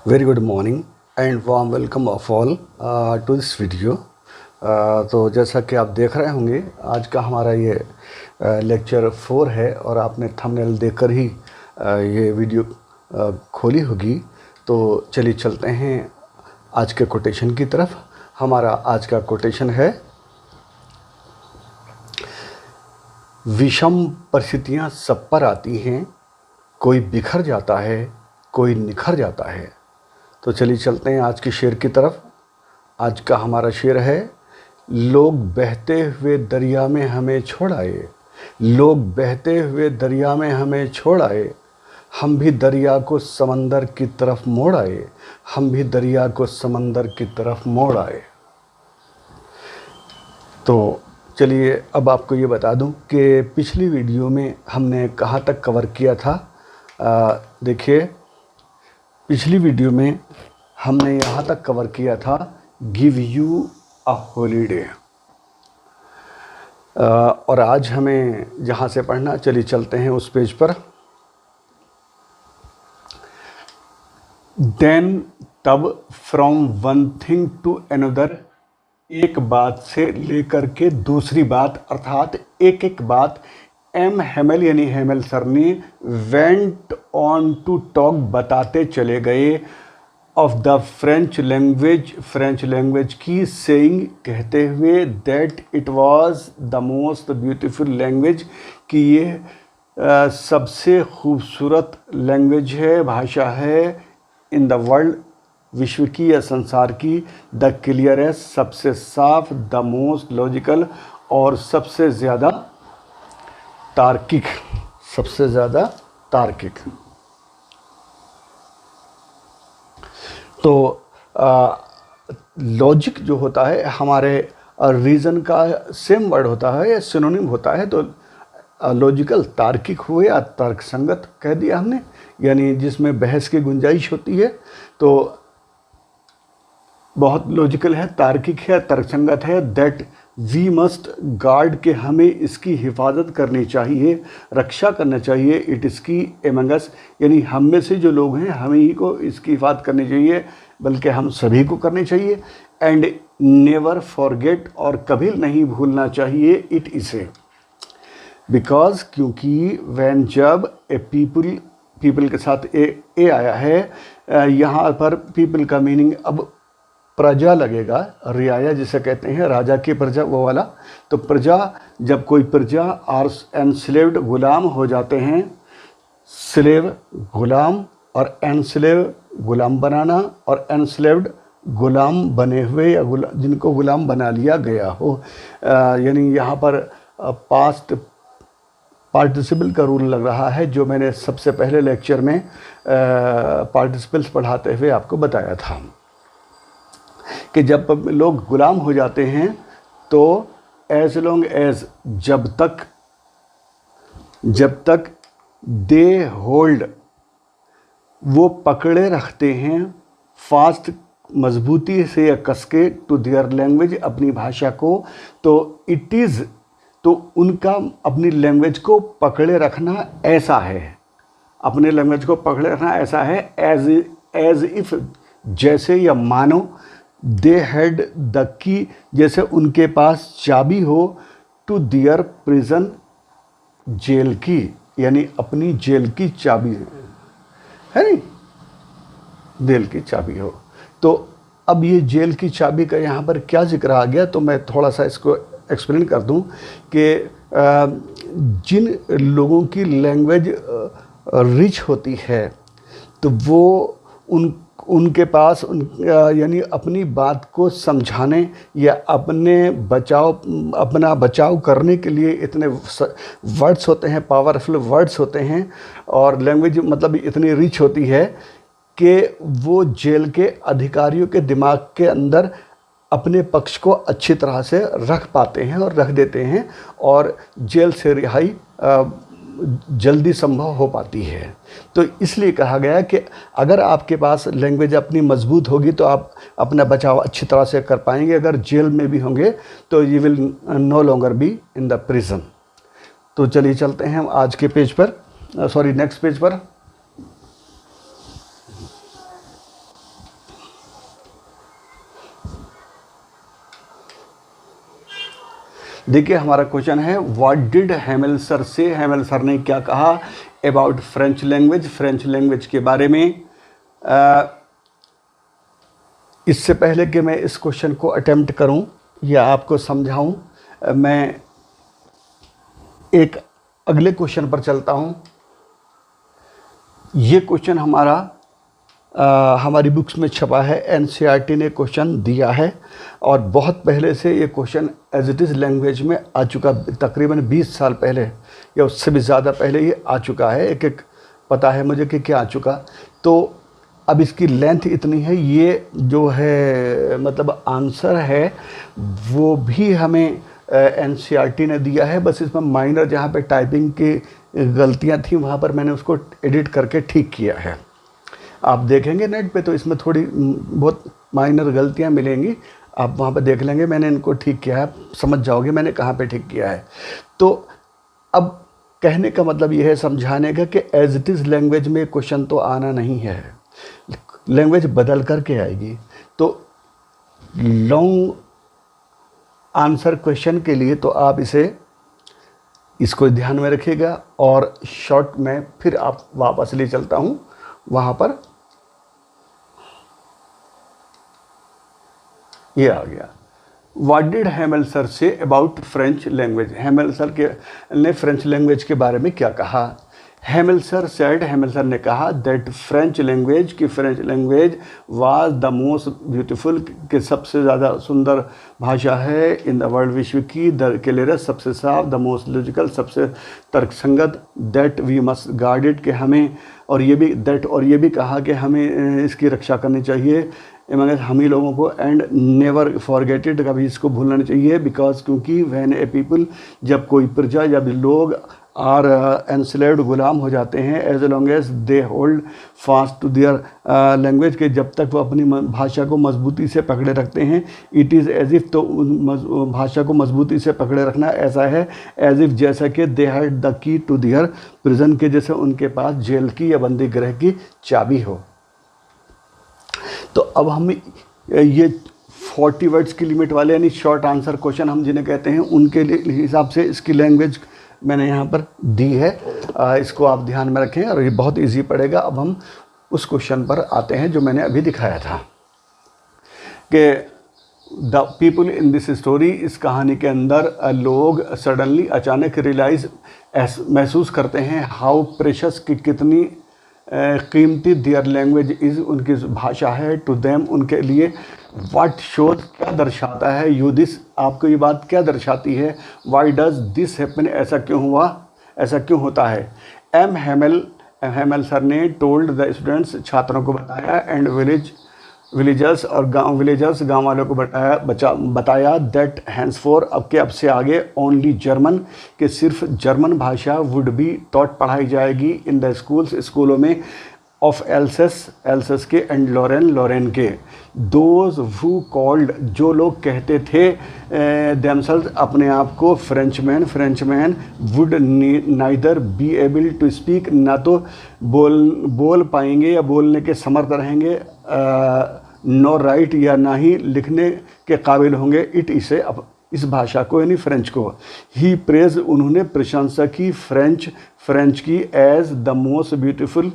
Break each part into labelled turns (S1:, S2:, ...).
S1: Very good morning and warm welcome of all to this video. तो जैसा कि आप देख रहे होंगे, आज का हमारा ये लेक्चर 4 है और आपने थंबनेल देखकर ही ये वीडियो खोली होगी। तो चलिए चलते हैं आज के कोटेशन की तरफ। हमारा आज का कोटेशन है, विषम परिस्थितियाँ सब पर आती हैं, कोई बिखर जाता है, कोई निखर जाता है। तो चलिए चलते हैं आज के शेर की तरफ। आज का हमारा शेर है, लोग बहते हुए दरिया में हमें छोड़ आए, लोग बहते हुए दरिया में हमें छोड़ आए, हम भी दरिया को समंदर की तरफ मोड़ आए, हम भी दरिया को समंदर की तरफ मोड़ आए। तो चलिए अब आपको ये बता दूं कि पिछली वीडियो में हमने कहाँ तक कवर किया था। देखिए, पिछली वीडियो में हमने यहाँ तक कवर किया था, गिव यू अ हॉलीडे। और आज हमें जहाँ से पढ़ना, चलिए चलते हैं उस पेज पर। देन तब from one thing to another, एक बात से लेकर के दूसरी बात, अर्थात एक एक बात। एम हेमल यानी हेमल सर ने वेंट ऑन टू टॉक, बताते चले गए, ऑफ द फ्रेंच लैंग्वेज की, सेइंग कहते हुए, that it was the most beautiful language, कि ये सबसे खूबसूरत लैंग्वेज है, भाषा है, इन द वर्ल्ड, विश्व की या संसार की, द क्लियरेस्ट सबसे साफ, द मोस्ट लॉजिकल और सबसे ज़्यादा तार्किक, सबसे ज़्यादा तार्किक। तो लॉजिक जो होता है हमारे रीज़न का सेम वर्ड होता है या सिनोनिम होता है। तो लॉजिकल तार्किक हुए या तर्कसंगत कह दिया हमने, यानी जिसमें बहस की गुंजाइश होती है। तो बहुत लॉजिकल है, तार्किक है, तर्कसंगत है। दैट वी मस्ट गार्ड, के हमें इसकी हिफाजत करनी चाहिए, रक्षा करना चाहिए। इट इसकी एमंग अस, यानी हम में से जो लोग हैं हमें ही को इसकी हिफाजत करनी चाहिए, बल्कि हम सभी को करनी चाहिए। एंड नेवर फॉरगेट, और कभी नहीं भूलना चाहिए, इट इसे। बिकॉज, क्योंकि वैन, जब, ए पीपल के साथ ए आया है, यहाँ पर पीपल का मीनिंग अब प्रजा लगेगा, रियाया जिसे कहते हैं, राजा की प्रजा, वो वाला। तो प्रजा, जब कोई प्रजा आर एनस्लेव्ड, गुलाम हो जाते हैं, स्लेव गुलाम, और एनस्लेव गुलाम बनाना, और एनस्लेव्ड गुलाम बने हुए या जिनको गुलाम बना लिया गया हो। यानी यहाँ पर पास्ट पार्टिसिपल का रूल लग रहा है, जो मैंने सबसे पहले लेक्चर में पार्टिसिपल्स पढ़ाते हुए आपको बताया था कि जब लोग गुलाम हो जाते हैं तो एज लॉन्ग एज, जब तक दे होल्ड, वो पकड़े रखते हैं, फास्ट, मजबूती से या कसके, टू देयर लैंग्वेज, अपनी भाषा को। तो इट इज़, तो उनका अपनी लैंग्वेज को पकड़े रखना ऐसा है, अपने लैंग्वेज को पकड़े रखना ऐसा है, एज इफ, जैसे या मानो, दे हैड द की, जैसे उनके पास चाबी हो, टू दियर प्रिजन, जेल की, यानी अपनी जेल की चाबी है नहीं, जेल की चाबी हो। तो अब ये जेल की चाबी का यहाँ पर क्या जिक्र आ गया, तो मैं थोड़ा सा इसको एक्सप्लेन कर दूं कि जिन लोगों की लैंग्वेज रिच होती है, तो वो उनके पास यानी अपनी बात को समझाने या अपना बचाव करने के लिए इतने वर्ड्स होते हैं, पावरफुल वर्ड्स होते हैं, और लैंग्वेज मतलब इतनी रिच होती है कि वो जेल के अधिकारियों के दिमाग के अंदर अपने पक्ष को अच्छी तरह से रख पाते हैं और रख देते हैं, और जेल से रिहाई जल्दी संभव हो पाती है। तो इसलिए कहा गया कि अगर आपके पास लैंग्वेज अपनी मजबूत होगी तो आप अपना बचाव अच्छी तरह से कर पाएंगे। अगर जेल में भी होंगे तो you will no longer be in the prison. तो चलिए चलते हैं हम आज के पेज पर, नेक्स्ट पेज पर। देखिए हमारा क्वेश्चन है व्हाट डिड हेमल सर से, हेमल सर ने क्या कहा about French language, French language के बारे में। इससे पहले कि मैं इस क्वेश्चन को अटेम्प्ट करूं या आपको समझाऊं, मैं एक अगले क्वेश्चन पर चलता हूं। ये क्वेश्चन हमारी बुक्स में छपा है, एनसीईआरटी ने क्वेश्चन दिया है और बहुत पहले से ये question as it is language में आ चुका, तकरीबन 20 साल पहले या उससे भी ज़्यादा पहले ये आ चुका है। एक एक पता है मुझे कि क्या आ चुका। तो अब इसकी लेंथ इतनी है, ये जो है मतलब आंसर है वो भी हमें एनसीईआरटी ने दिया है, बस इसमें माइनर जहाँ पे टाइपिंग की गलतियाँ थी वहाँ पर मैंने उसको एडिट करके ठीक किया है। आप देखेंगे नेट पे तो इसमें थोड़ी बहुत माइनर गलतियाँ मिलेंगी, आप वहाँ पर देख लेंगे, मैंने इनको ठीक किया है, समझ जाओगे मैंने कहाँ पे ठीक किया है। तो अब कहने का मतलब यह है समझाने का कि एज इट इज़ लैंग्वेज में क्वेश्चन तो आना नहीं है, लैंग्वेज बदल करके आएगी। तो लॉन्ग आंसर क्वेश्चन के लिए तो आप इसको ध्यान में रखिएगा और शॉर्ट में फिर आप वापस ले चलता हूँ वहाँ पर। ये आ गया, what did Hamel sir say about French language, Hamel sir ने फ्रेंच लैंग्वेज के बारे में क्या कहा। Hamel sir said, Hamel sir ने कहा दैट फ्रेंच लैंग्वेज की French language was the most beautiful, के सबसे ज़्यादा सुंदर भाषा है, इन द वर्ल्ड विश्व की, द क्लियरेस्ट सबसे साफ, द मोस्ट लॉजिकल सबसे तर्कसंगत, that we must guard it के हमें, और ये भी कहा कि हमें इसकी रक्षा करनी चाहिए मगर हम ही लोगों को, एंड नेवर फॉरगेट इट, कभी इसको भूलना नहीं चाहिए, बिकॉज क्योंकि व्हेन ए पीपल, जब कोई प्रजा, जब लोग आर एनस्लेव्ड, गुलाम हो जाते हैं, as long as they hold fast to their language, के जब तक वो अपनी भाषा को मजबूती से पकड़े रखते हैं, इट इज़ एज इफ़, तो भाषा को मजबूती से पकड़े रखना ऐसा है एज इफ़ जैसा कि they had the key to their prison, के जैसे उनके पास जेल की या बंदी गृह की चाबी हो। तो अब हम ये 40 वर्ड्स की लिमिट वाले यानी शॉर्ट आंसर क्वेश्चन हम जिन्हें कहते हैं, उनके हिसाब से इसकी लैंग्वेज मैंने यहाँ पर दी है, इसको आप ध्यान में रखें और ये बहुत इजी पड़ेगा। अब हम उस क्वेश्चन पर आते हैं जो मैंने अभी दिखाया था कि the people in this story, इस कहानी के अंदर लोग सडनली अचानक रियलाइज महसूस करते हैं, हाउ प्रेशस, की कितनी कीमती देयर लैंग्वेज इज़, उनकी भाषा है, टू देम, उनके लिए, व्हाट शोज, क्या दर्शाता है, यू दिस, आपको ये बात क्या दर्शाती है, वाई डज दिस हैपन, ऐसा क्यों हुआ, ऐसा क्यों होता है। एम हेमल सर ने टोल्ड द स्टूडेंट्स, छात्रों को बताया, एंड विलेजर्स और गांव वालों को बताया दैट हैंसफोर, अब से आगे ओनली जर्मन, कि सिर्फ जर्मन भाषा वुड बी टॉट, पढ़ाई जाएगी, इन द स्कूलों में, ऑफ एल्सस के, एंड लोरेन के, दोज हु कॉल्ड, जो लोग कहते थे देमसेल्व्स, अपने आप को, Frenchman would neither be able to speak, ना तो बोल पाएंगे या बोलने के समर्थ रहेंगे, नो राइट, या ना ही लिखने के काबिल होंगे, इट, इसे, इस भाषा को यानी फ्रेंच को। ही प्रेज, उन्होंने प्रशंसा की, फ्रेंच की, एज द मोस्ट ब्यूटीफुल,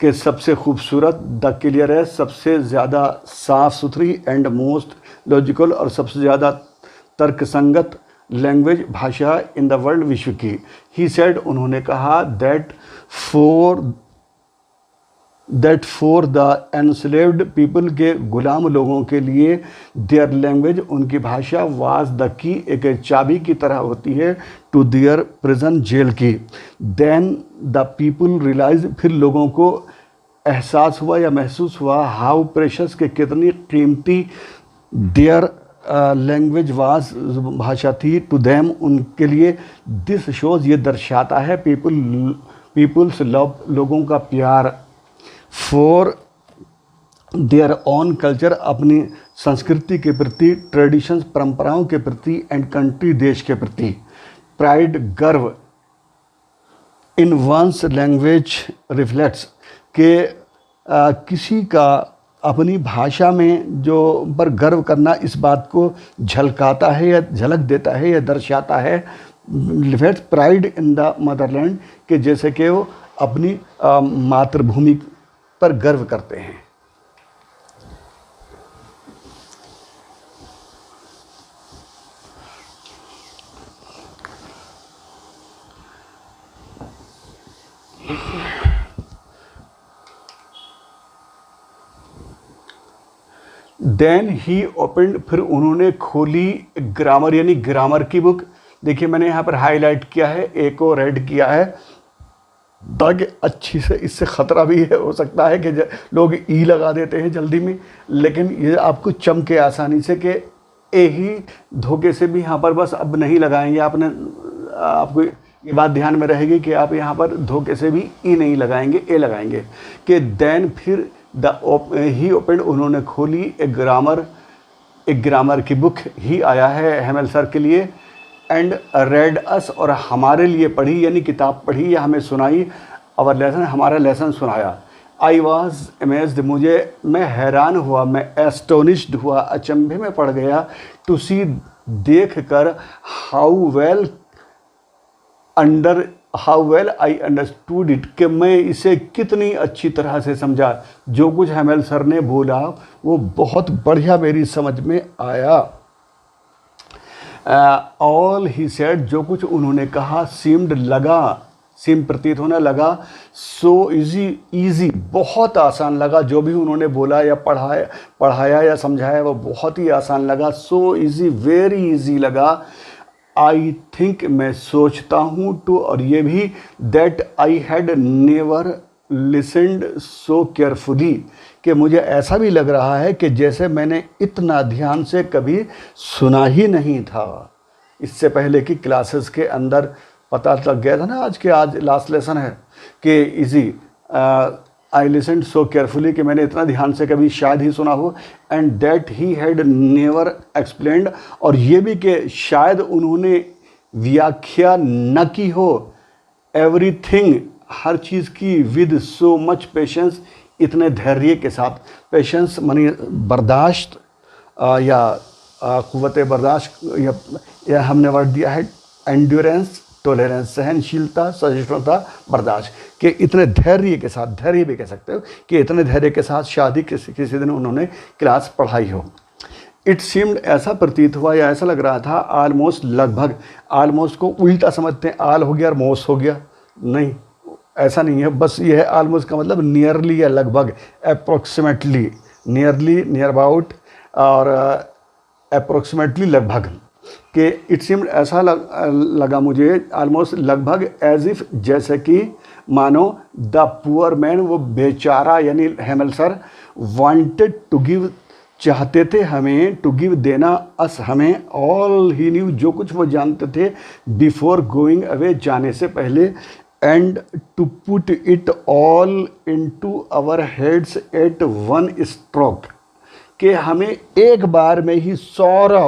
S1: के सबसे खूबसूरत, द क्लियरेस्ट, सबसे ज़्यादा साफ़ सुथरी, एंड मोस्ट लॉजिकल, और सबसे ज़्यादा तर्कसंगत लैंग्वेज, भाषा, इन द वर्ल्ड, विश्व की। ही सेड, उन्होंने कहा, that for the enslaved people, के गुलाम लोगों के लिए, देयर लैंग्वेज, उनकी भाषा, वाज द की, एक चाबी की तरह होती है, टू देयर प्रिजन, जेल की। देन द पीपल रियलाइज, फिर लोगों को एहसास हुआ या महसूस हुआ, हाउ प्रेशस, के कितनी कीमती, देयर लैंग्वेज वाज, भाषा थी, टू देम, उनके लिए, दिस शोज, ये दर्शाता है, पीपल्स लव, लोगों का प्यार, फॉर देयर ओन कल्चर, अपनी संस्कृति के प्रति, ट्रेडिशंस, परंपराओं के प्रति, एंड कंट्री, देश के प्रति, प्राइड, गर्व, इन वंस लैंग्वेज रिफ्लेक्ट्स, के किसी का अपनी भाषा में जो पर गर्व करना इस बात को झलकाता है या झलक देता है या दर्शाता है, प्राइड इन द मदरलैंड, कि जैसे कि वो अपनी मातृभूमि पर गर्व करते हैं। देन ही ओपनड, फिर उन्होंने खोली ग्रामर यानी ग्रामर की बुक। देखिए मैंने यहाँ पर हाईलाइट किया है, ए को रेड किया है ताकि अच्छी से, इससे ख़तरा भी है, हो सकता है कि लोग ई लगा देते हैं जल्दी में, लेकिन ये आपको चमके आसानी से कि ए ही धोखे से भी यहाँ पर बस अब नहीं लगाएंगे। आपको ये बात ध्यान में रहेगी कि आप यहाँ पर धोखे से भी ई नहीं लगाएंगे, ए लगाएंगे। कि देन फिर ही ओपन, उन्होंने खोली एक ग्रामर की बुक ही आया है हेमल सर के लिए, एंड रेड अस, और हमारे लिए पढ़ी यानी किताब पढ़ी या हमें सुनाई, अवर लेसन, हमारा लेसन सुनाया। आई वॉज अमेज्ड, मैं हैरान हुआ, मैं एस्टोनिश्ड हुआ, अचंभे में पड़ गया, टू सी, देख कर, how well I understood it, कि मैं इसे कितनी अच्छी तरह से समझा। जो कुछ हेमल सर ने बोला वो बहुत बढ़िया मेरी समझ में आया। ऑल ही सेड, जो कुछ उन्होंने कहा, सीम प्रतीत होने लगा, सो इजी, बहुत आसान लगा। जो भी उन्होंने बोला या पढ़ाया या समझाया वो बहुत ही आसान लगा। सो इजी, वेरी इजी लगा। आई थिंक, मैं सोचता हूँ, टू, और ये भी, that I had never listened so carefully, कि मुझे ऐसा भी लग रहा है कि जैसे मैंने इतना ध्यान से कभी सुना ही नहीं था। इससे पहले की क्लासेस के अंदर पता लग गया था ना, आज लास्ट लेसन है कि इजी, आई लिसन्ड सो केयरफुली, कि मैंने इतना ध्यान से कभी शायद ही सुना हो। And that he had never explained, और ये भी कि शायद उन्होंने व्याख्या न की हो, एवरीथिंग, हर चीज़ की, विद सो मच पेशेंस, इतने धैर्य के साथ। पेशेंस मानी बर्दाश्त या क़ुव्वत बर्दाश्त, या हमने वर्ड दिया है एंड्योरेंस, टॉलरेंस, सहनशीलता, सहिष्णुता, बर्दाश्त, कि इतने धैर्य के साथ, धैर्य भी कह सकते हो कि इतने धैर्य के साथ शादी किसी दिन उन्होंने क्लास पढ़ाई हो। इट सीम्ड, ऐसा प्रतीत हुआ या ऐसा लग रहा था, आलमोस्ट, लगभग, आलमोस्ट को उल्टा समझते हैं, आल हो गया और मोस्ट हो गया, नहीं, ऐसा नहीं है। बस ये है आलमोस्ट का मतलब नियरली या लगभग, अप्रोक्सीमेटली, नियरली, नियर अबाउट, और अप्रोक्सीमेटली, लगभग, कि इट सीम्ड, ऐसा लगा मुझे, आलमोस्ट, लगभग, एज इफ, जैसे कि, मानो, द पुअर मैन, वो बेचारा यानी Hemal sir, wanted to give, चाहते थे हमें, टू गिव, देना, अस, हमें, ऑल ही न्यू, जो कुछ वो जानते थे, बिफोर गोइंग अवे, जाने से पहले, and to put it all into our heads at one stroke, कि हमें एक बार में ही सारा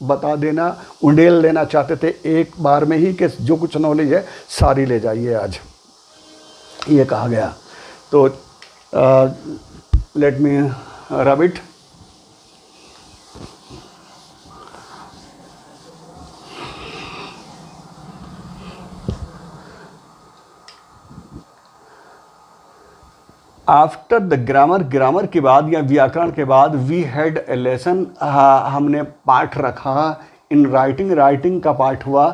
S1: बता देना, उंडेल लेना चाहते थे एक बार में ही, कि जो कुछ नॉलेज है सारी ले जाइए आज, ये कहा गया। तो let me rub it. After the grammar के बाद या व्याकरण के बाद, वी हैड ए लेसन, हमने पाठ रखा, इन राइटिंग का पाठ हुआ,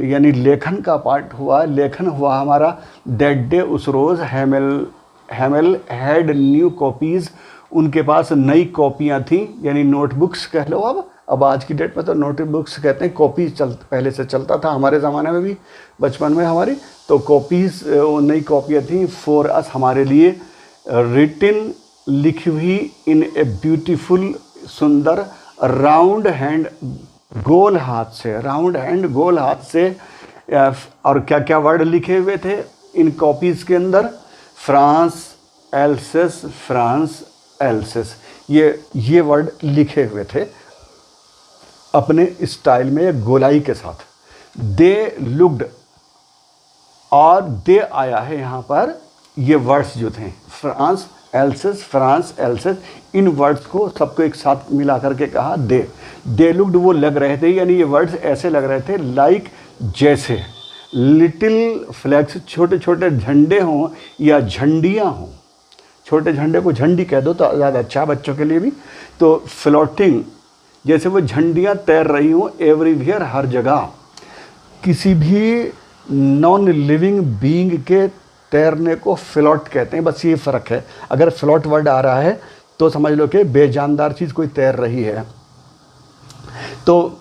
S1: यानी लेखन का पाठ हुआ, लेखन हुआ हमारा। दैट डे, उस रोज़, हेमल हैड न्यू कॉपीज़, उनके पास नई कॉपियाँ थीं, यानी नोटबुक्स कह लो। अब आज की डेट में तो नोटबुक्स कहते हैं, कॉपी पहले से चलता था, हमारे ज़माने में भी, बचपन में हमारी, तो कॉपीज़, नई कॉपियाँ थीं, फॉर अस, हमारे लिए, रिटिन, लिखी हुई, इन ए ब्यूटीफुल, सुंदर, राउंड हैंड, गोल हाथ से, राउंड हैंड, गोल हाथ से। और क्या क्या वर्ड लिखे हुए थे इन कॉपीज़ के अंदर? फ्रांस एल्सेस, ये वर्ड लिखे हुए थे अपने स्टाइल में, गोलाई के साथ। दे लुक्ड, और दे आया है यहाँ पर, ये वर्ड्स जो थे, फ्रांस एल्सेस, फ्रांस, एल्सेस, इन वर्ड्स को सबको एक साथ मिला करके कहा दे लुक्ड, वो लग रहे थे, यानी ये वर्ड्स ऐसे लग रहे थे लाइक जैसे लिटिल फ्लैग्स, छोटे छोटे झंडे हों या झंडियाँ हों। छोटे झंडे को झंडी कह दो तो ज़्यादा अच्छा बच्चों के लिए भी। तो फ्लोटिंग, जैसे वो झंडियाँ तैर रही हों एवरीवेयर, हर जगह। किसी भी नॉन लिविंग बीइंग के तैरने को फ्लोट कहते हैं, बस ये फ़र्क है। अगर फ्लोट वर्ड आ रहा है तो समझ लो कि बेजानदार चीज़ कोई तैर रही है। तो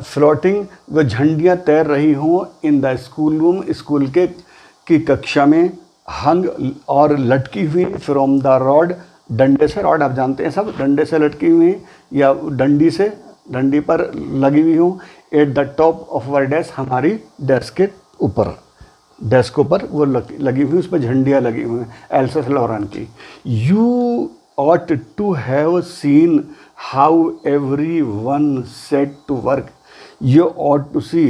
S1: फ्लोटिंग, वो झंडियाँ तैर रही हों in the school room, school के की कक्षा में, हंग और लटकी हुई फ्रॉम द रॉड, डंडे से, रॉड आप जानते हैं सब, डंडे से लटकी हुई या डंडी से, डंडी पर लगी हुई हूँ, at the top of our desk, हमारी डेस्क के ऊपर, डेस्क पर वो लगी हुई, उस पर झंडियाँ लगी हुई हैं एल्सेस लॉरेन की। You ought to have seen how everyone set to work. You ought to see,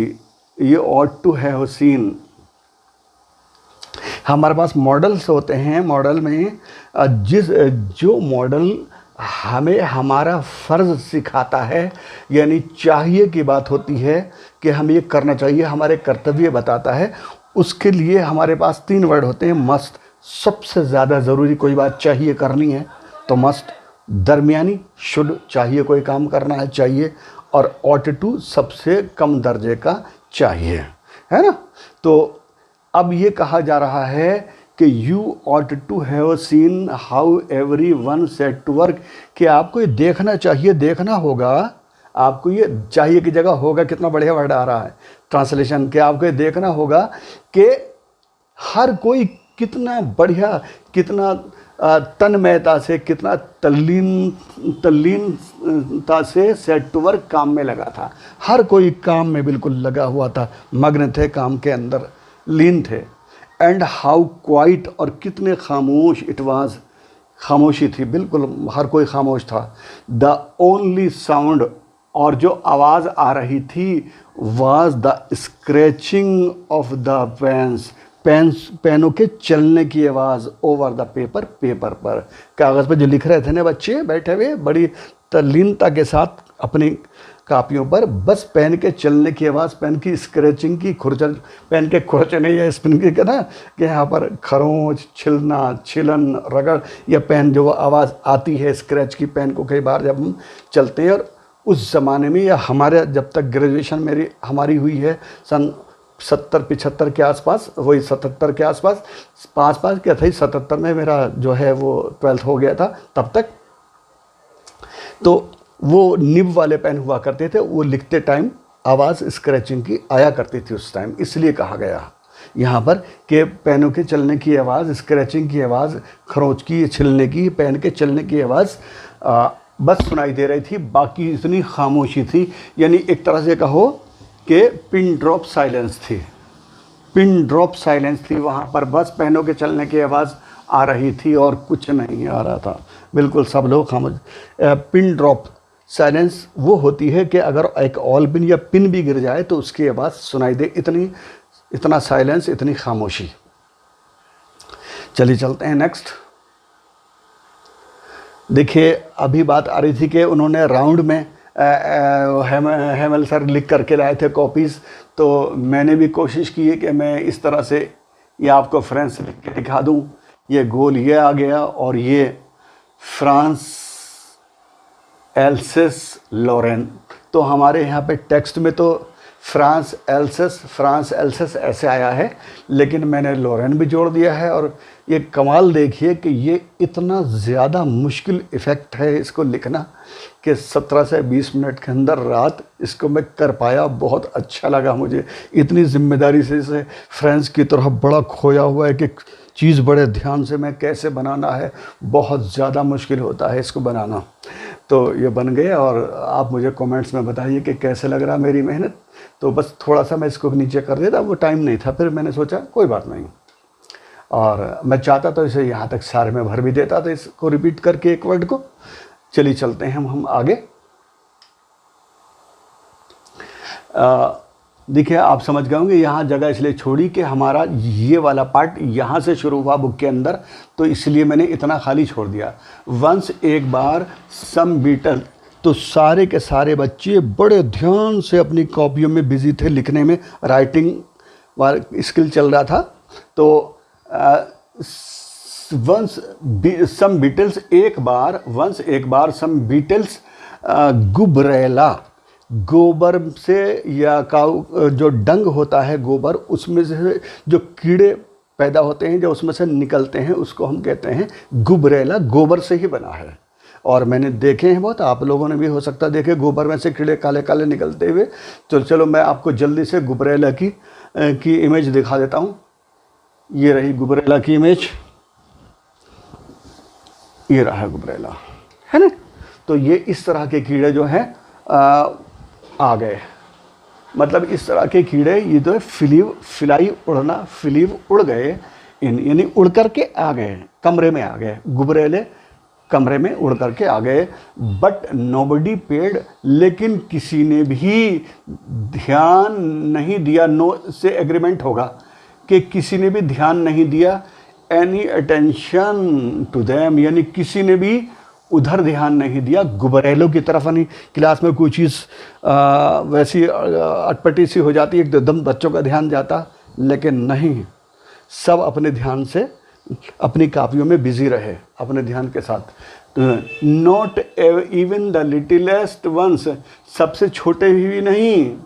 S1: you ought to have seen. हमारे पास मॉडल्स होते हैं, मॉडल में जो मॉडल हमें हमारा फ़र्ज़ सिखाता है, यानी चाहिए की बात होती है कि हमें ये करना चाहिए, हमारे कर्तव्य बताता है, उसके लिए हमारे पास 3 वर्ड होते हैं। मस्ट, सबसे ज़्यादा ज़रूरी कोई बात चाहिए करनी है तो मस्ट, दरमियानी शुड, चाहिए कोई काम करना है चाहिए, और ought to, सबसे कम दर्जे का चाहिए, है ना। तो अब ये कहा जा रहा है कि you ought to have seen how everyone set to work, कि आपको ये देखना चाहिए, देखना होगा, आपको ये चाहिए की जगह होगा, कितना बढ़िया वर्ड आ रहा है ट्रांसलेशन, कि आपको ये देखना होगा कि हर कोई कितना बढ़िया, कितना तन्मयता से, कितना तल्लीनता से सेट टू वर्क, काम में लगा था। हर कोई काम में बिल्कुल लगा हुआ था, मग्न थे, काम के अंदर लीन थे। एंड हाउ क्वाइट, और कितने खामोश, इट वाज, खामोशी थी, बिल्कुल हर कोई खामोश था। द ओनली साउंड, और जो आवाज़ आ रही थी, was the scratching of the पेनों के चलने की आवाज़, ओवर द पेपर, पेपर पर, कागज़ पर जो लिख रहे थे ना बच्चे बैठे हुए बड़ी तल्लीनता के साथ अपनी कापियों पर, बस पेन के चलने की आवाज़, पेन की स्क्रैचिंग की, खुरचन, पेन के खुरचने या स्पिन की ना, कि यहाँ पर खरोंच, छिलना, छिलन, रगड़, या पेन जो आवाज़ आती है स्क्रैच की, पेन को कई बार जब हम चलते हैं। और उस ज़माने में, या हमारे जब तक ग्रेजुएशन हमारी हुई है सन 70-75 के आसपास, वही 77 के आसपास, पास क्या था, 77 में मेरा जो है वो 12th हो गया था तब तक। तो वो निब वाले पेन हुआ करते थे, वो लिखते टाइम आवाज़ स्क्रैचिंग की आया करती थी उस टाइम, इसलिए कहा गया यहाँ पर कि पेनों के चलने की आवाज़, स्क्रैचिंग की आवाज़, खरोंच की, छिलने की, पेन के चलने की आवाज़ बस सुनाई दे रही थी, बाकी इतनी खामोशी थी। यानी एक तरह से कहो कि पिन ड्रॉप साइलेंस थी, पिन ड्रॉप साइलेंस थी वहाँ पर, बस पेनों के चलने की आवाज़ आ रही थी और कुछ नहीं आ रहा था, बिल्कुल सब लोग खामोश। पिन ड्रॉप साइलेंस वो होती है कि अगर एक ऑल पिन या पिन भी गिर जाए तो उसकी आवाज़ सुनाई दे, इतना साइलेंस, इतनी खामोशी। चलिए चलते हैं नेक्स्ट। देखिए अभी बात आ रही थी कि उन्होंने राउंड में हेमल सर लिख करके लाए थे कॉपीज़, तो मैंने भी कोशिश की है कि मैं इस तरह से ये आपको फ्रेंच लिख के दिखा दूँ। ये गोल ये आ गया और ये फ्रांस एल्सेस लॉरेन। तो हमारे यहाँ पे टेक्स्ट में तो फ्रांस एल्सेस ऐसे आया है, लेकिन मैंने लॉरेन भी जोड़ दिया है। और ये कमाल देखिए कि ये इतना ज़्यादा मुश्किल इफ़ेक्ट है इसको लिखना कि 17 से 20 मिनट के अंदर रात इसको मैं कर पाया। बहुत अच्छा लगा मुझे, इतनी ज़िम्मेदारी से इसे फ्रेंच की तरह बड़ा खोया हुआ है कि चीज़ बड़े ध्यान से मैं कैसे बनाना है, बहुत ज़्यादा मुश्किल होता है इसको बनाना। तो ये बन गए और आप मुझे कमेंट्स में बताइए कि कैसे लग रहा मेरी मेहनत। तो बस थोड़ा सा मैं इसको नीचे कर देता, वो टाइम नहीं था, फिर मैंने सोचा कोई बात नहीं, और मैं चाहता तो इसे यहाँ तक सारे में भर भी देता, तो इसको रिपीट करके एक वर्ड को। चलिए चलते हैं हम आगे। देखिए आप समझ गए होंगे, यहाँ जगह इसलिए छोड़ी कि हमारा ये वाला पार्ट यहाँ से शुरू हुआ बुक के अंदर, तो इसलिए मैंने इतना खाली छोड़ दिया। वंस एक बार, सम बीटल, तो सारे के सारे बच्चे बड़े ध्यान से अपनी कॉपियों में बिजी थे, लिखने में, राइटिंग वाला स्किल चल रहा था। तो वंस सम बीटल्स, एक बार सम बीटल्स गुबरैला, गोबर से या काऊ जो डंग होता है गोबर, उसमें से जो कीड़े पैदा होते हैं, जो उसमें से निकलते हैं, उसको हम कहते हैं गुबरैला, गोबर से ही बना है। और मैंने देखे हैं बहुत, आप लोगों ने भी हो सकता देखे गोबर में से कीड़े काले काले निकलते हुए। तो चलो मैं आपको जल्दी से गुबरैला की इमेज दिखा देता हूँ। ये रही गुबरैला की इमेज, ये रहा गुबरैला, है ना। तो ये इस तरह के कीड़े जो हैं आ गए, मतलब इस तरह के कीड़े, ये तो फिलाई उड़ना, फिलीव उड़ गए, यानी उड़ करके आ गए, कमरे में आ गए, गुबरैले कमरे में उड़ करके आ गए। बट नोबडी पेड, लेकिन किसी ने भी ध्यान नहीं दिया, नो से एग्रीमेंट होगा कि किसी ने भी ध्यान नहीं दिया, एनी अटेंशन टू देम, यानी किसी ने भी उधर ध्यान नहीं दिया, गुबरैलों की तरफ। नहीं, क्लास में कोई चीज़ वैसी अटपटी सी हो जाती है, एकदम बच्चों का ध्यान जाता, लेकिन नहीं, सब अपने ध्यान से अपनी कापियों में बिजी रहे, अपने ध्यान के साथ। नॉट इवन द लिटिलेस्ट वंस, सबसे छोटे भी नहीं,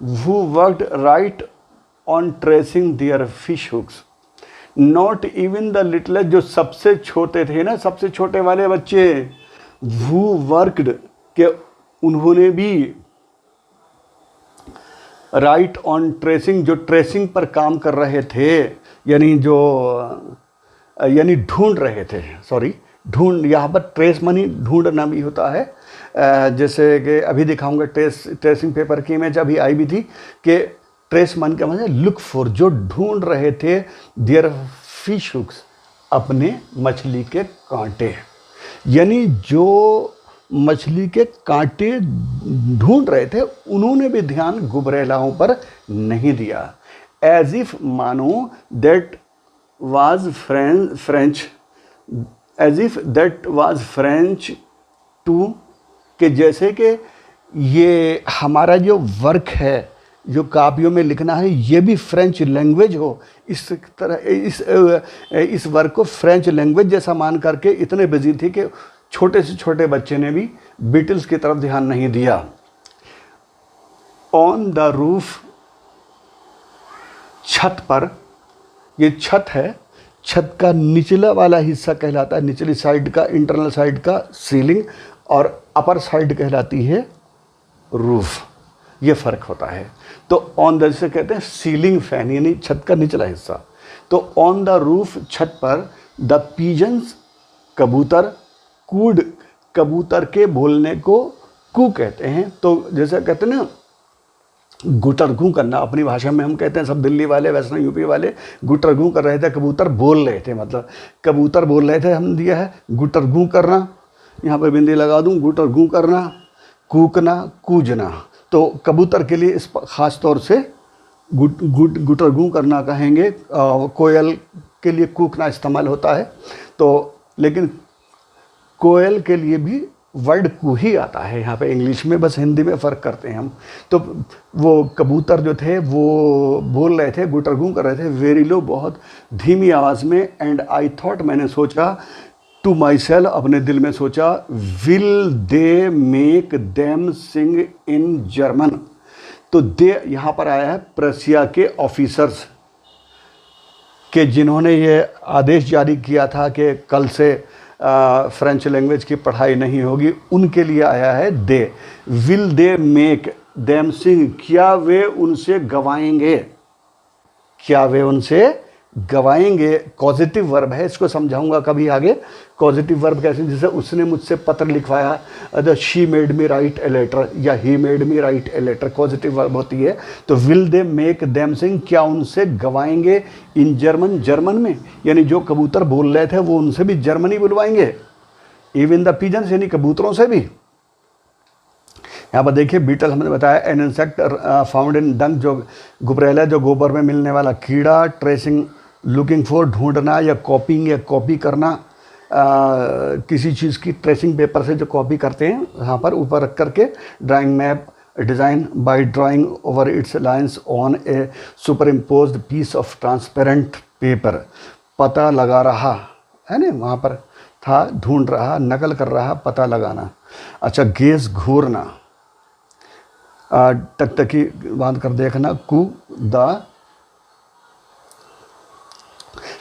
S1: who worked right on tracing their fish hooks, not even the littlest, जो सबसे छोटे थे ना, सबसे छोटे वाले बच्चे, who worked, के उन्होंने भी राइट ऑन ट्रेसिंग, जो ट्रेसिंग पर काम कर रहे थे, यानी ढूंढ रहे थे, सॉरी ढूंढ, यहाँ पर ट्रेस मनी ढूंढना भी होता है। जैसे कि अभी दिखाऊंगा, ट्रेसिंग पेपर की इमेज अभी आई भी थी कि ट्रेस मन का मतलब लुक फॉर, जो ढूंढ रहे थे, देयर फिश हुक्स, अपने मछली के कांटे, यानी जो मछली के कांटे ढूंढ रहे थे, उन्होंने भी ध्यान गुबरैलाओं पर नहीं दिया। एज इफ, मानो, that was French, as if that was French too, कि जैसे कि ये हमारा जो वर्क है, जो कापियों में लिखना है, ये भी फ्रेंच लैंग्वेज हो, इस तरह इस वर्क को फ्रेंच लैंग्वेज जैसा मान करके इतने बिजी थी कि छोटे से छोटे बच्चे ने भी बीटल्स की तरफ ध्यान नहीं दिया। ऑन द रूफ, छत पर, ये छत है, छत का निचला वाला हिस्सा कहलाता है, निचली साइड का, इंटरनल साइड का सीलिंग, और अपर साइड कहलाती है रूफ, ये फ़र्क होता है। तो ऑन द से कहते हैं सीलिंग फैन, यानी छत का निचला हिस्सा। तो ऑन द रूफ, छत पर, द पीजन्स, कबूतर, कूड, कबूतर के बोलने को कू कहते हैं। तो जैसे कहते हैं ना गुटरगू करना, अपनी भाषा में हम कहते हैं, सब दिल्ली वाले, वैष्णव यूपी वाले गुटरगू कर रहे थे, कबूतर बोल रहे थे, मतलब कबूतर बोल रहे थे, हम दिया है गुटरगू करना, यहाँ पे बिंदी लगा दूँ, गुटरगू करना, कूकना, कूजना। तो कबूतर के लिए इस ख़ास तौर से गुटरगू करना कहेंगे, कोयल के लिए कूकना इस्तेमाल होता है। तो लेकिन कोयल के लिए भी वर्ड कू ही आता है यहाँ पे इंग्लिश में, बस हिंदी में फ़र्क करते हैं हम। तो वो कबूतर जो थे वो बोल रहे थे, गुटरगू कर रहे थे, वेरी लो, बहुत धीमी आवाज़ में। एंड आई थॉट, मैंने सोचा, टू माई सेल्फ, अपने दिल में सोचा, will they make them sing in German. तो दे यहाँ पर आया है प्रशिया के ऑफिसर्स के, जिन्होंने ये आदेश जारी किया था कि कल से फ्रेंच लैंग्वेज की पढ़ाई नहीं होगी, उनके लिए आया है दे। Will they make them sing, क्या वे उनसे गवाएंगे, क्या वे उनसे गवाएंगे। कॉजेटिव वर्ब है, इसको समझाऊंगा कभी आगे। कॉजेटिव वर्ब कैसे, जैसे उसने मुझसे पत्र लिखवाया, she made me write a letter, या he made me write a letter, causative verb होती है। तो will they make them sing, क्या उनसे गवाएंगे, इन जर्मन, जर्मन में, यानी जो कबूतर बोल रहे थे वो उनसे भी जर्मनी बुलवाएंगे। इवन द पिजन्स, यानी कबूतरों से भी। यहाँ पर देखिए बीटल हमने बताया एन इंसेक्ट फाउंड इन डंग, जो गुबरैला जो गोबर में मिलने वाला कीड़ा। ट्रेसिंग लुकिंग फॉर ढूंढना या कॉपिंग या कॉपी करना, किसी चीज़ की ट्रेसिंग पेपर से जो कॉपी करते हैं यहाँ पर ऊपर रख करके। Drawing map design by drawing over its lines on a superimposed piece of transparent paper. पता लगा रहा है ना, वहाँ पर था ढूंढ रहा, नकल कर रहा, पता लगाना। अच्छा, गेज घूरना, टकटकी बांध कर देखना। कू द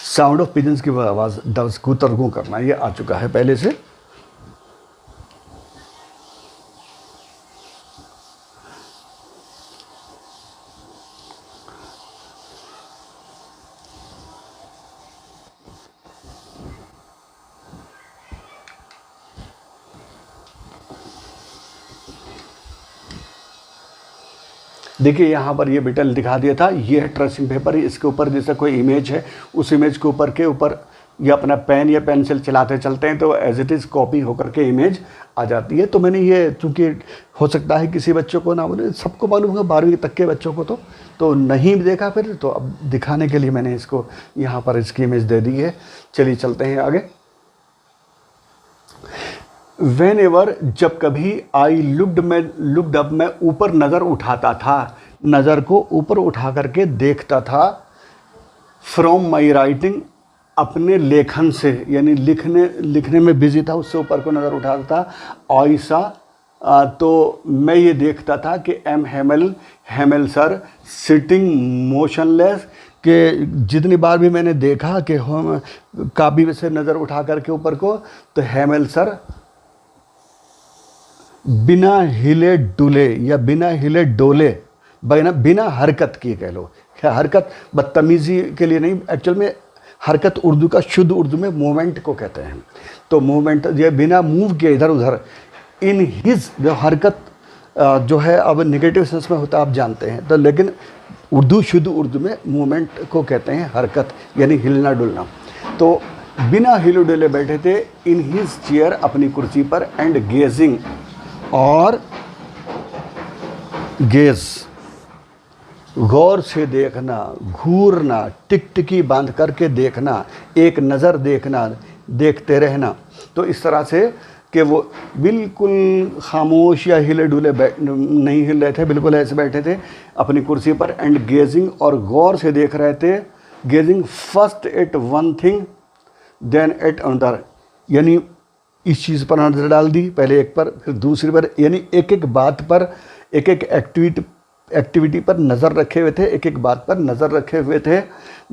S1: साउंड ऑफ पिजन्स की आवाज़, डव्स कू तरगू करना, ये आ चुका है पहले से। देखिए यहाँ पर ये बीटल दिखा दिया था, ये है ट्रेसिंग पेपर। इसके ऊपर जैसे कोई इमेज है, उस इमेज के ऊपर ये अपना पेन या पेंसिल चलाते चलते हैं तो एज इट इज़ कॉपी होकर के इमेज आ जाती है। तो मैंने ये, चूँकि हो सकता है किसी बच्चों को ना बोले, सबको मालूम होगा 12वीं तक के बच्चों को तो नहीं देखा फिर, तो अब दिखाने के लिए मैंने इसको यहाँ पर इसकी इमेज दे दी है। चलिए चलते हैं आगे। वेन एवर, जब कभी, आई लुकड अप, मैं ऊपर नज़र उठाता था, नज़र को ऊपर उठा करके देखता था। फ्रॉम माई राइटिंग, अपने लेखन से, यानी लिखने में बिजी था, उससे ऊपर को नज़र उठाता था। ऐसा तो मैं ये देखता था कि M Hemal sir sitting motionless, कि जितनी बार भी मैंने देखा कि हम काबी से नज़र उठा करके ऊपर को, तो हेमल सर बिना हिले डुले या बिना हिले डोले, बिना हरकत किए कह लो। हरकत बदतमीज़ी के लिए नहीं, एक्चुअल में हरकत उर्दू का शुद्ध उर्दू में मूवमेंट को कहते हैं। तो मूवमेंट ये बिना मूव किए इधर उधर, इन हिज, जो हरकत जो है अब नेगेटिव सेंस में होता है आप जानते हैं, तो लेकिन शुद्ध उर्दू में मूवमेंट को कहते हैं हरकत, यानी हिलना डुलना। तो बिना हिले डुले बैठे थे इन हिज चेयर, अपनी कुर्सी पर, एंड गेजिंग, और गेज गौर से देखना, घूरना, टिकटिकी बांध करके देखना, एक नज़र देखना, देखते रहना। तो इस तरह से कि वो बिल्कुल खामोश या हिले डुले नहीं हिल रहे थे, बिल्कुल ऐसे बैठे थे अपनी कुर्सी पर। एंड गेजिंग, और गौर से देख रहे थे। Gazing first at one thing then at another, यानी इस चीज़ पर नज़र डाल दी, पहले एक पर फिर दूसरी पर, यानी एक एक बात पर, एक एक एक्टिविटी पर नज़र रखे हुए थे, एक एक बात पर नज़र रखे हुए थे।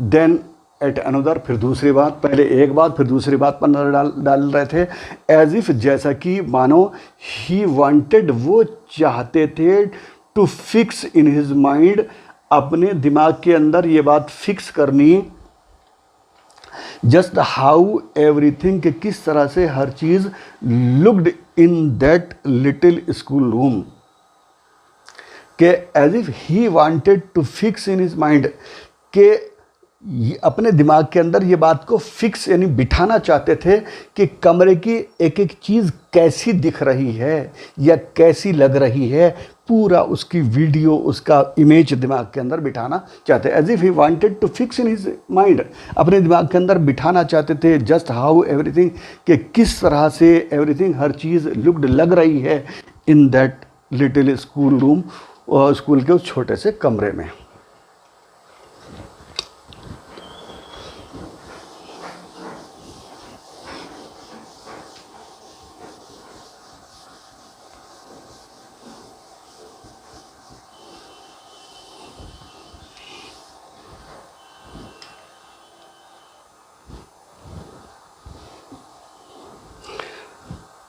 S1: देन एट अनदर, फिर दूसरी बात, पहले एक बात फिर दूसरी बात पर नज़र डाल रहे थे। एज इफ़, जैसा कि मानो, ही वांटेड, वो चाहते थे, to fix in his mind, अपने दिमाग के अंदर ये बात फिक्स करनी, जस्ट हाउ एवरीथिंग, कि किस तरह से हर चीज़, looked in that little school room, कि as if he wanted to fix in his mind, के अपने दिमाग के अंदर ये बात को फिक्स यानी बिठाना चाहते थे कि कमरे की एक एक चीज़ कैसी दिख रही है या कैसी लग रही है, पूरा उसकी वीडियो, उसका इमेज दिमाग के अंदर बिठाना चाहते, as if he wanted to fix in his mind, अपने दिमाग के अंदर बिठाना चाहते थे। जस्ट हाउ एवरीथिंग, कि किस तरह से एवरीथिंग, हर चीज़, लुक्ड, लग रही है, इन that little school room, school के उस छोटे से कमरे में।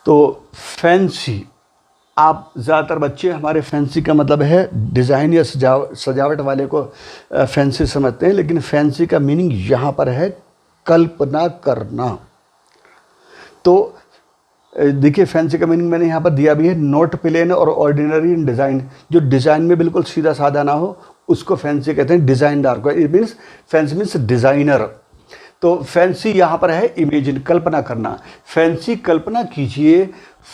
S1: तो फैंसी, आप ज़्यादातर बच्चे हमारे फैंसी का मतलब है डिज़ाइन या सजावट वाले को फैंसी समझते हैं, लेकिन फैंसी का मीनिंग यहाँ पर है कल्पना करना। तो देखिए फैंसी का मीनिंग मैंने यहाँ पर दिया भी है, नॉट प्लेन और ऑर्डिनरी इन डिज़ाइन, जो डिज़ाइन में बिल्कुल सीधा साधा ना हो उसको फैंसी कहते हैं। डिज़ाइनदार को, it means fancy means designer. तो फैंसी यहाँ पर है इमेजिन, कल्पना करना। फैंसी, कल्पना कीजिए,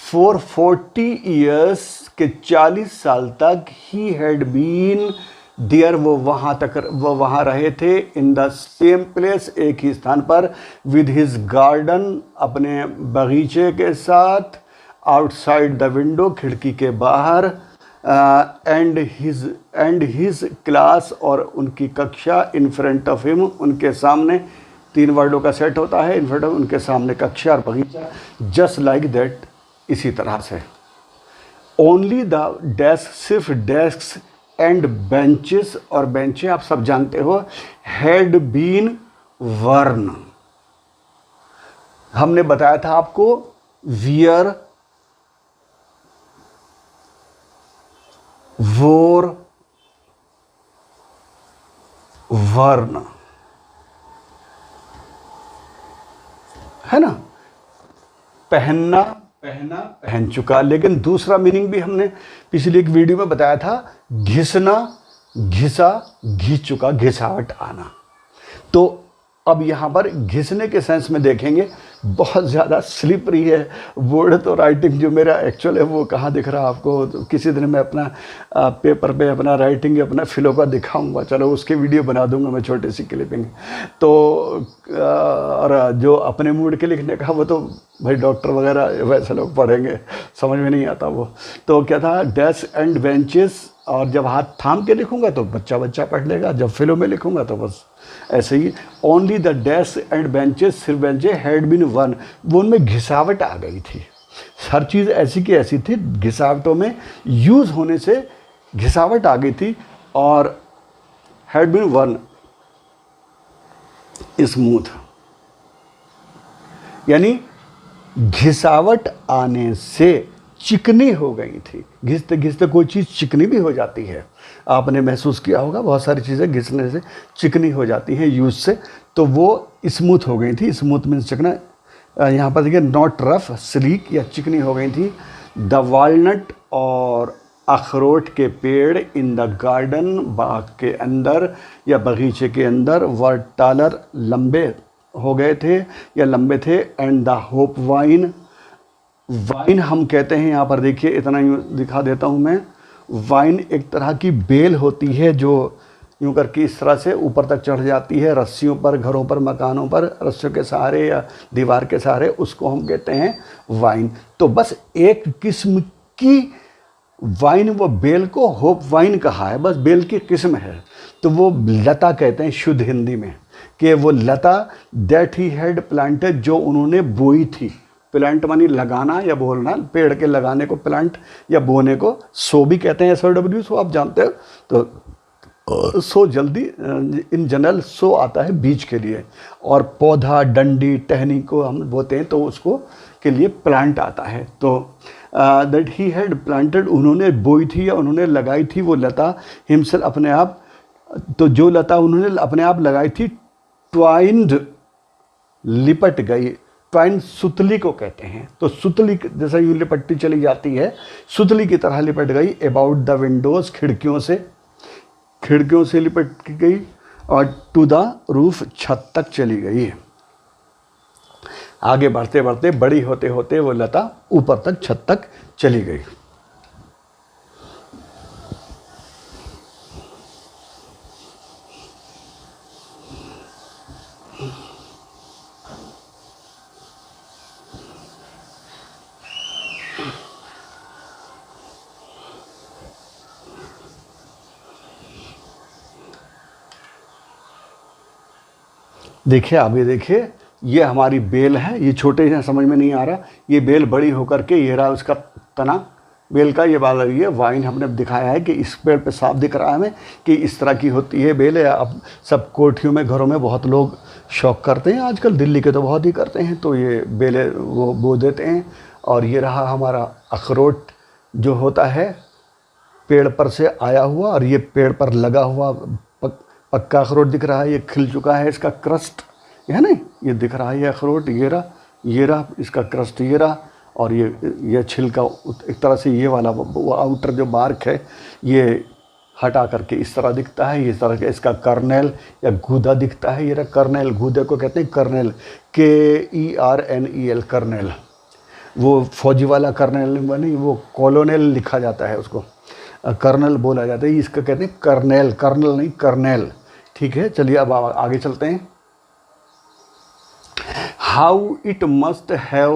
S1: फॉर 40 ईयर्स, कि 40 साल तक ही हैड बीन देयर, वो वहाँ रहे थे, इन द सेम प्लेस, एक ही स्थान पर, विद हिज गार्डन, अपने बगीचे के साथ, आउटसाइड द विंडो, खिड़की के बाहर, एंड हिज क्लास, और उनकी कक्षा, इन फ्रंट ऑफ हिम, उनके सामने, 3 वर्डों का सेट होता है, इन फ्रंट ऑफ, उनके सामने कक्षा और बगीचा, जस्ट लाइक दैट, इसी तरह से। ओनली द डेस्क, सिर्फ डेस्क एंड बेंचेस, और बेंचें आप सब जानते हो, हैड बीन वर्न, हमने बताया था आपको, वियर, वोर, वर्न, है ना, पहनना, पहन चुका। लेकिन दूसरा मीनिंग भी हमने पिछली एक वीडियो में बताया था, घिसना, घिसा, घिस चुका, घिसावट आना। तो अब यहाँ पर घिसने के सेंस में देखेंगे, बहुत ज़्यादा स्लिपरी है वर्ड, तो राइटिंग जो मेरा एक्चुअल है वो कहाँ दिख रहा है आपको, तो किसी दिन मैं अपना पेपर पे अपना राइटिंग अपना फिलो का दिखाऊंगा, चलो उसके वीडियो बना दूंगा मैं, छोटी सी क्लिपिंग। तो और जो अपने मूड के लिखने का वो तो भाई डॉक्टर वगैरह वैसे लोग पढ़ेंगे, समझ में नहीं आता वो। तो क्या था, डेस्क एंड बेंचेस, और जब हाथ थाम के लिखूंगा तो बच्चा पढ़ लेगा, जब फिलो में लिखूंगा तो बस ऐसे ही। Only the desk and benches, सिर्फ बेंचे, हैड बीन वन, वो उनमें घिसावट आ गई थी, हर चीज़ ऐसी की ऐसी थी, घिसावटों में यूज़ होने से घिसावट आ गई थी, और हैड बीन वन स्मूथ, यानी घिसावट आने से चिकनी हो गई थी। घिसते घिसते कोई चीज़ चिकनी भी हो जाती है, आपने महसूस किया होगा, बहुत सारी चीज़ें घिसने से चिकनी हो जाती हैं यूज से, तो वो स्मूथ हो गई थी। स्मूथ मीन्स चिकना, यहाँ पर देखिए, नॉट रफ, स्लीक या चिकनी हो गई थी। द वालनट, और अखरोट के पेड़, इन द गार्डन, बाग के अंदर या बगीचे के अंदर, वर टालर, लंबे हो गए थे या लंबे थे, and the hope wine, wine हम कहते हैं, यहाँ पर देखिए इतना यूँ दिखा देता हूँ मैं, वाइन एक तरह की बेल होती है जो यूँ करके इस तरह से ऊपर तक चढ़ जाती है, रस्सियों पर, घरों पर, मकानों पर, रस्सियों के सहारे या दीवार के सहारे, उसको हम कहते हैं वाइन। तो बस एक किस्म की वाइन, वो बेल को होप वाइन कहा है, बस बेल की किस्म है, तो वो लता कहते हैं शुद्ध हिंदी में, कि वो लता, दैट ही हैड प्लांटेड, जो उन्होंने बोई थी। प्लांट मानी लगाना या बोलना, पेड़ के लगाने को प्लांट या बोने को सो भी कहते हैं, SOW, सो आप जानते हो। तो सो जल्दी इन जनरल सो आता है बीज के लिए, और पौधा, डंडी, टहनी को हम बोते हैं तो उसको के लिए प्लांट आता है। तो दैट ही हैड प्लांटेड, उन्होंने बोई थी या उन्होंने लगाई थी वो लता, हिमसेल्फ, अपने आप, तो जो लता उन्होंने अपने आप लगाई थी, ट्वाइंड, लिपट गई। ट्वाइन सुतली को कहते हैं, तो सुतली जैसा यूँ लिपटती चली जाती है, सुतली की तरह लिपट गई। अबाउट द विंडोज़, खिड़कियों से लिपट गई, और टू द रूफ, छत तक चली गई। आगे बढ़ते बढ़ते, बड़ी होते होते वो लता ऊपर तक, छत तक चली गई। देखिए, आप ये देखिए, ये हमारी बेल है, ये छोटे हैं समझ में नहीं आ रहा, ये बेल बड़ी होकर के ये रहा उसका तना बेल का, ये वाला ये वाइन हमने दिखाया है कि इस पेड़ पे साफ दिख रहा है हमें कि इस तरह की होती है बेल है। अब सब कोठियों में, घरों में बहुत लोग शौक करते हैं आजकल, दिल्ली के तो बहुत ही करते हैं, तो ये बेलें वो बो देते हैं। और ये रहा हमारा अखरोट जो होता है पेड़ पर से आया हुआ, और ये पेड़ पर लगा हुआ पक्का अखरोट दिख रहा है, ये खिल चुका है, इसका क्रस्ट है ना, ये दिख रहा है, ये अखरोट, ये रहा इसका क्रस्ट, ये रहा, और ये छिलका एक तरह से, ये वाला वो आउटर जो बार्क है ये हटा करके इस तरह दिखता है, इस तरह का इसका कर्नेल या गूदा दिखता है, ये रहा कर्नेल, गूदे को कहते हैं कर्नेल, KERNEL, कर्नेल। वो फौजी वाला कर्नल नहीं, वो कॉलोनल लिखा जाता है, उसको कर्नल बोला जाता है, इसका कहते हैं कर्नेल, कर्नल नहीं कर्नेल। ठीक है, चलिए अब आगे चलते हैं। How it must have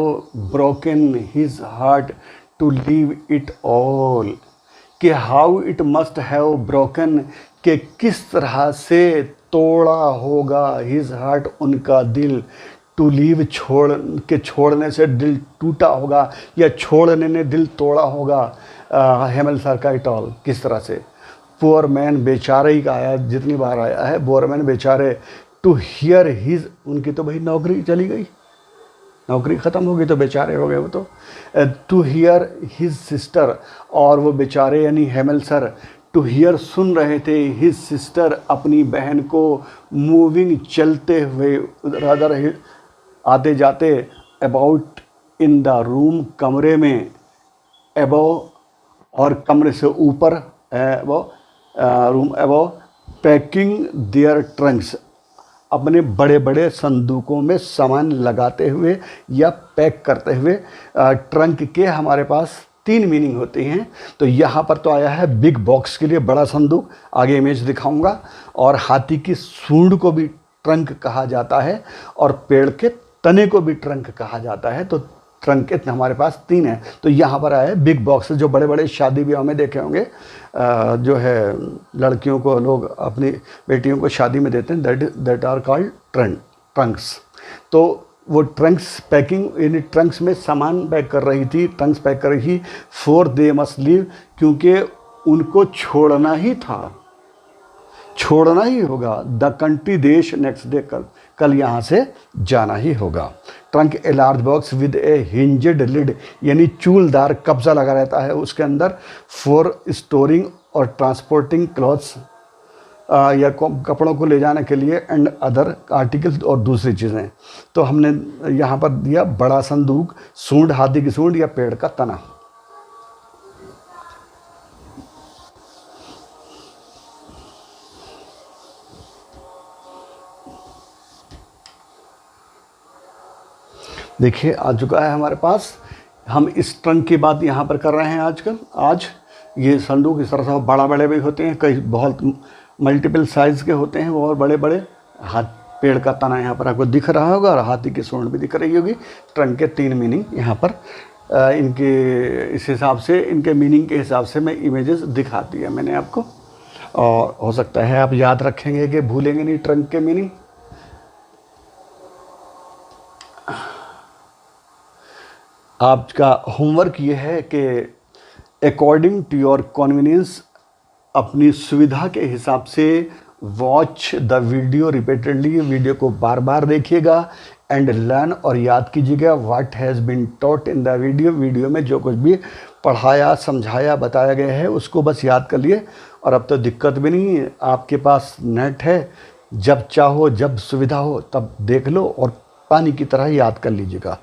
S1: broken his heart to leave it all, कि how it must have broken, कि किस तरह से तोड़ा होगा हिज हार्ट, उनका दिल, टू लीव छोड़ने से दिल टूटा होगा, या छोड़ने ने दिल तोड़ा होगा हेमल का इट ऑल, किस तरह से। पुअर मैन, बेचारे ही का आया, जितनी बार आया है पुअर मैन बेचारे, टू हियर हिज, उनकी तो भाई नौकरी चली गई, नौकरी ख़त्म हो गई तो बेचारे हो गए वो तो। टू हियर हिज सिस्टर, और वो बेचारे यानी हेमल सर टू हियर सुन रहे थे हिज सिस्टर, अपनी बहन को, मूविंग चलते हुए उधर आते जाते, अबाउट इन द रूम, कमरे में, अबव और कमरे से ऊपर, above room above, packing their trunks, अपने बड़े बड़े संदूकों में सामान लगाते हुए या पैक करते हुए। ट्रंक के हमारे पास 3 मीनिंग होते हैं, तो यहाँ पर तो आया है बिग बॉक्स के लिए बड़ा संदूक, आगे इमेज दिखाऊंगा, और हाथी की सूंड को भी ट्रंक कहा जाता है, और पेड़ के तने को भी ट्रंक कहा जाता है, तो ट्रंक के हमारे पास 3 हैं। तो यहाँ पर आया है बिग बॉक्स, जो बड़े बड़े शादी ब्याह में देखे होंगे, जो है लड़कियों को लोग अपनी बेटियों को शादी में देते हैं, दैट आर कॉल्ड ट्रंक्स। तो वो ट्रंक्स पैकिंग, यानी ट्रंक्स में सामान पैक कर रही थी, ट्रंक्स पैक कर रही थी, फॉर दे मस्ट लीव, क्योंकि उनको छोड़ना ही था, छोड़ना ही होगा, द कंट्री, देश, नेक्स्ट डे, कल यहाँ से जाना ही होगा। Trunk a large box with a hinged lid, यानी चूलदार कब्जा लगा रहता है उसके अंदर, फॉर स्टोरिंग और ट्रांसपोर्टिंग क्लॉथ्स, या कपड़ों को ले जाने के लिए, एंड अदर आर्टिकल्स, और दूसरी चीज़ें। तो हमने यहाँ पर दिया बड़ा संदूक, सूंड, हाथी की सूंड या पेड़ का तना। देखिए आ चुका है हमारे पास। हम इस ट्रंक की बात यहाँ पर कर रहे हैं आज ये संदूक इस तरह से बड़ा बड़े भी होते हैं, कई बहुत मल्टीपल साइज़ के होते हैं वो, और बड़े बड़े। हाथ, पेड़ का तना यहाँ पर आपको दिख रहा होगा, और हाथी की सूंड भी दिख रही होगी। ट्रंक के 3 मीनिंग यहाँ पर इनके इस हिसाब से, इनके मीनिंग के हिसाब से मैं इमेजेस दिखा दिया मैंने आपको, और हो सकता है आप याद रखेंगे कि भूलेंगे नहीं ट्रंक के मीनिंग। आपका होमवर्क ये है कि अकॉर्डिंग टू योर कन्वीनियंस, अपनी सुविधा के हिसाब से, watch the video repeatedly, video को बार बार देखिएगा, एंड लर्न, और याद कीजिएगा what has been taught in the video, video में जो कुछ भी पढ़ाया, समझाया, बताया गया है उसको बस याद कर लिए। और अब तो दिक्कत भी नहीं है, आपके पास नेट है, जब चाहो, जब सुविधा हो तब देख लो, और पानी की तरह याद कर लीजिएगा।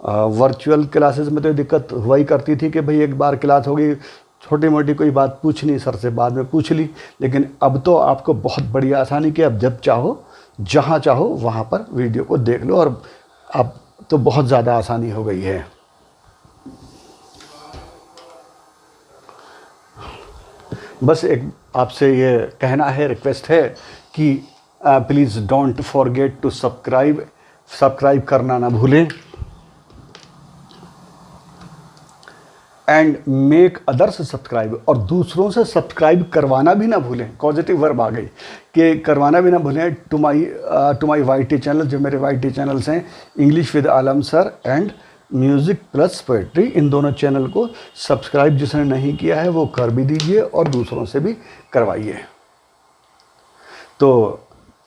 S1: वर्चुअल क्लासेस में तो दिक्कत हुआ ही करती थी कि भाई एक बार क्लास हो गई, छोटी मोटी कोई बात पूछनी सर से, बाद में पूछ ली, लेकिन अब तो आपको बहुत बड़ी आसानी कि अब जब चाहो, जहाँ चाहो वहाँ पर वीडियो को देख लो, और अब तो बहुत ज़्यादा आसानी हो गई है। बस एक आपसे ये कहना है, रिक्वेस्ट है कि please don't forget to subscribe करना ना भूलें, एंड मेक अदर्स सब्सक्राइब, और दूसरों से सब्सक्राइब करवाना भी ना भूलें। पॉजिटिव वर्ब आ गई कि करवाना भी ना भूलें। टू माई YT चैनल, जो मेरे YT चैनल्स हैं, English with Alam sir and music plus poetry, इन दोनों चैनल को सब्सक्राइब जिसने नहीं किया है वो कर भी दीजिए, और दूसरों से भी करवाइए। तो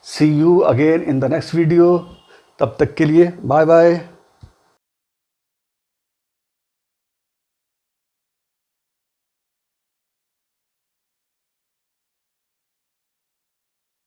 S1: see you again in the next video, तब तक के लिए बाय बाय।